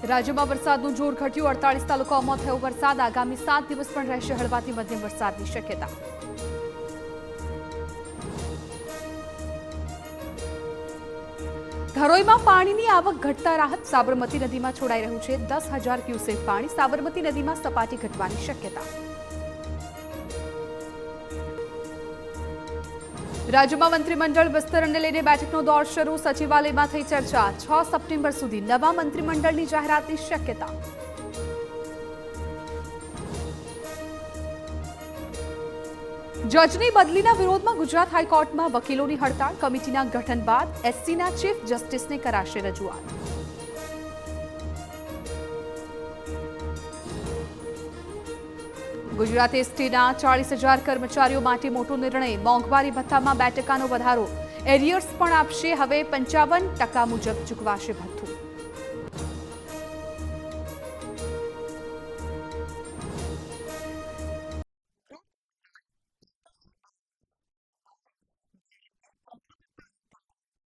રાજ્યમાં વરસાદનું જોર ઘટ્યું 48 તાલુકાઓમાં થયો વરસાદ આગામી 7 દિવસ પણ રહેશે હળવાથી મધ્યમ વરસાદની શક્યતા ધરોઈમાં પાણીની આવક ઘટતા રાહત સાબરમતી નદીમાં છોડાઈ રહ્યું છે 10,000 ક્યુસેક પાણી સાબરમતી નદીમાં સપાટી ઘટવાની શક્યતા રાજ્યમાં મંત્રીમંડળ વિસ્તરણને લઈને બેઠકનો દોર શરૂ સચિવાલયમાં થઈ ચર્ચા 6 સપ્ટેમ્બર સુધી નવા મંત્રીમંડળની જાહેરાતની શક્યતા જજની બદલીના વિરોધમાં ગુજરાત હાઈકોર્ટમાં વકીલોની હડતાળ કમિટીના ગઠન બાદ એસસીના ચીફ જસ્ટિસને કરાશે રજૂઆત ગુજરાત એસટીના 40,000 કર્મચારીઓ માટે મોટો નિર્ણય મોંઘવારી ભથ્થામાં 2% વધારો એરિયર્સ પણ આપશે હવે 55% મુજબ ચૂકવાશે ભથ્થું